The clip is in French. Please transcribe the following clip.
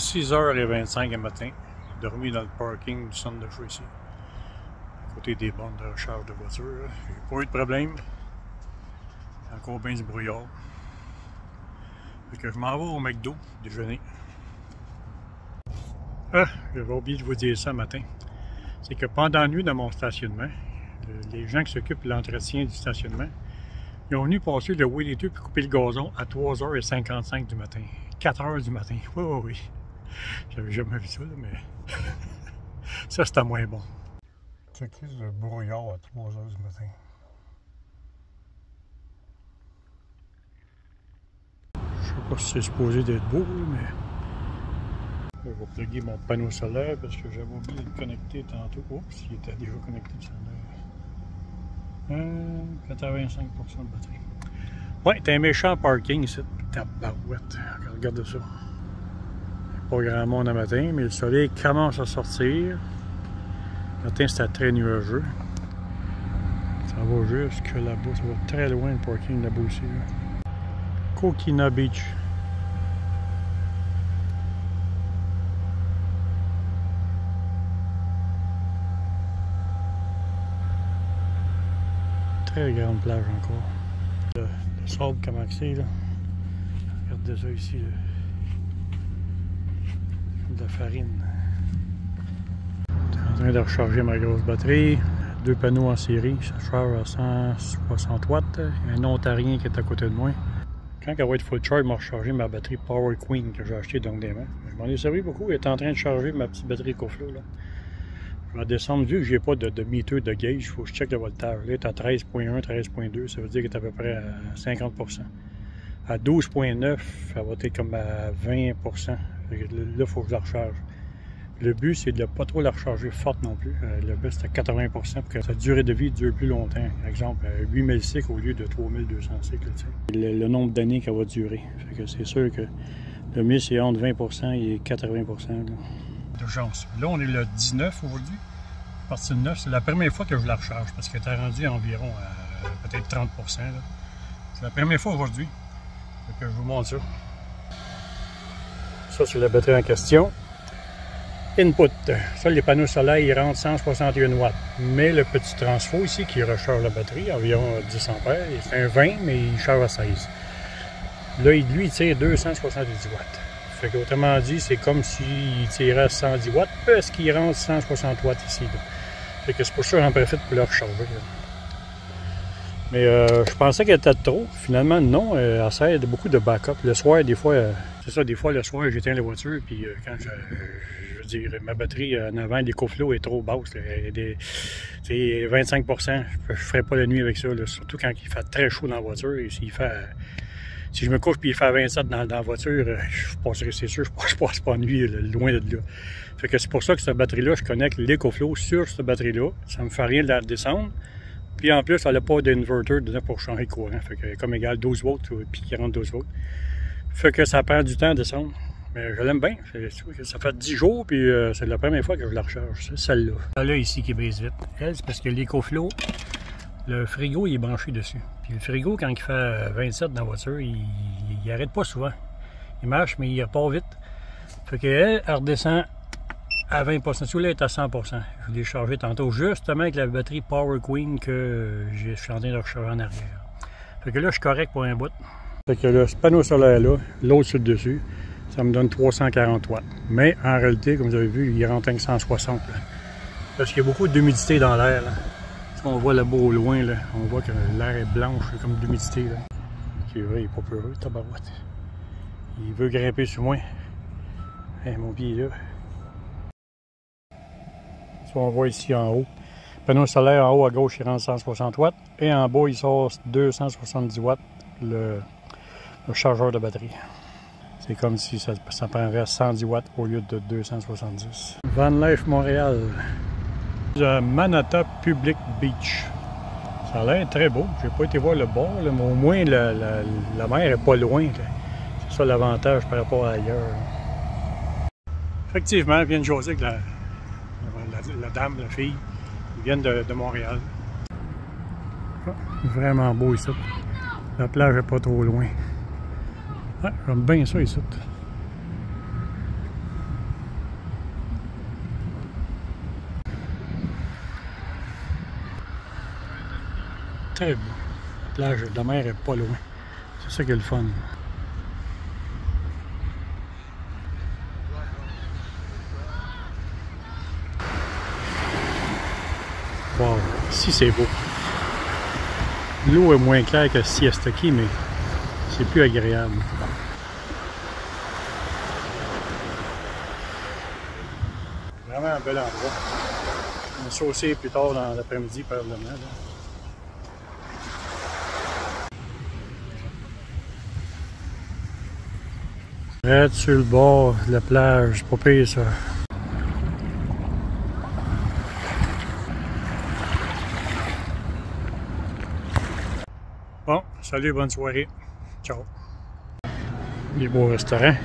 6h25 le matin. J'ai dormi dans le parking du centre de choix ici, à côté des bornes de recharge de voiture. J'ai pas eu de problème. Encore bien du brouillard. Fait que je m'en vais au McDo déjeuner. Ah, j'avais oublié de vous dire ça ce matin. C'est que pendant la nuit dans mon stationnement, les gens qui s'occupent de l'entretien du stationnement, ils ont venu passer le wheel et tout puis couper le gazon à 3h55 du matin. 4h du matin. Oui, oui, oui. J'avais jamais vu ça, là, mais ça, c'était moins bon. Checkez le brouillard à 3h du matin. Je sais pas si c'est supposé d'être beau, là, mais je vais plugger mon panneau solaire parce que j'avais oublié de le connecter tantôt. Oups, il était déjà connecté le solaire. 85% de batterie. Ouais, t'as un méchant parking ici. Tabarouette. Regardez ça. Pas grand monde le matin, mais le soleil commence à sortir. Le matin, c'était très nuageux. Ça va jusque là-bas. Ça va très loin le parking là-bas aussi. Là. Coquina Beach. Très grande plage encore. Le sable, comment c'est là. Regardez ça ici. Là. De la farine. Je suis en train de recharger ma grosse batterie. 2 panneaux en série. Ça charge à 160 watts. Il y a un Ontarien qui est à côté de moi. Quand elle va être full charge, je vais recharger ma batterie Power Queen que j'ai achetée donc des mains. Je m'en ai servi beaucoup. Elle est en train de charger ma petite batterie EcoFlow. Là. Je vais descendre, vu que j'ai pas de meter de gauge, il faut que je check le voltage. Là, elle est à 13.1, 13.2, ça veut dire qu'elle est à peu près à 50%. À 12.9, elle va être comme à 20%. Là, il faut que je la recharge. Le but, c'est de ne pas trop la recharger forte non plus. Le but, c'est à 80% pour que sa durée de vie dure plus longtemps. Par exemple, 8000 cycles au lieu de 3200 cycles. Le nombre d'années qu'elle va durer. C'est sûr que le mieux, c'est entre 20% et 80%. D'urgence. Là, on est le 19 aujourd'hui. Partie du 9, c'est la première fois que je la recharge parce qu'elle est rendue environ à peut-être 30%. C'est la première fois aujourd'hui. Je vous montre ça. Ça, c'est la batterie en question. Input. Ça, les panneaux solaires, ils rentrent 161 watts. Mais le petit transfo ici qui recharge la batterie, environ 10 ampères, c'est un 20, mais il charge à 16. Là, lui, il tire 270 watts. Fait qu'autrement dit, c'est comme s'il tirait à 110 watts parce qu'il rentre 160 watts ici. Là. Fait que c'est pour ça que j'en profite pour le recharger. Là. Mais je pensais qu'elle était trop. Finalement, non. Elle sert de beaucoup de backup. Le soir, des fois, c'est ça, des fois, le soir, j'éteins la voiture. Puis quand je veux dire, ma batterie en avant, l'EcoFlow est trop basse. C'est 25%. Je ne ferai pas la nuit avec ça. Là, surtout quand il fait très chaud dans la voiture. Et si je me couche et il fait 27 dans la voiture, je passerai, c'est sûr, je passe pas la nuit loin de là. Fait que c'est pour ça que cette batterie-là, je connecte l'EcoFlow sur cette batterie-là. Ça me fait rien de la descendre. Puis en plus, elle n'a pas d'inverter dedans pour changer le courant. Fait que comme égal 12 volts puis 42 volts. Fait que ça prend du temps à descendre. Mais je l'aime bien. Ça fait 10 jours puis c'est la première fois que je la recharge. C'est celle-là. Celle-là ici qui brise vite. Elle, c'est parce que l'EcoFlow, le frigo il est branché dessus. Puis le frigo, quand il fait 27 dans la voiture, il arrête pas souvent. Il marche, mais il repart vite. Fait qu'elle, elle redescend à 20%. Celui-là est à 100%. Je l'ai chargé tantôt justement avec la batterie Power Queen que je suis en train de recharger en arrière. Fait que là, je suis correct pour un bout. Fait que là, ce panneau solaire-là, l'autre sur le dessus, ça me donne 340 watts. Mais en réalité, comme vous avez vu, il rentre à 160. Là. Parce qu'il y a beaucoup d'humidité dans l'air. Si on voit là-bas au loin, là, on voit que l'air est blanche, comme d'humidité. Ok, il est pas peureux, tabarouette. Il veut grimper sur moi. Hey, mon pied est là. On voit ici en haut. Panneau solaire en haut à gauche, il rentre 160 watts. Et en bas, il sort 270 watts le chargeur de batterie. C'est comme si ça prendrait 110 watts au lieu de 270. Van Life Montréal. Manata Public Beach. Ça a l'air très beau. J'ai pas été voir le bord, là, mais au moins la mer est pas loin. C'est ça l'avantage par rapport à ailleurs. Effectivement, elle vient de jaser avec la dame, la fille, ils viennent de Montréal. Oh, vraiment beau ici. La plage n'est pas trop loin. Ah, j'aime bien ça ici. Très beau. La plage de la mer est pas loin. C'est ça qui est le fun. Wow, ici c'est beau. L'eau est moins claire que Siesta Key, mais c'est plus agréable. Vraiment un bel endroit. On va saucer plus tard dans l'après-midi, probablement. Arrête sur le bord de la plage, c'est pas pire ça. Bon, salut, bonne soirée. Ciao. Des beaux restaurants.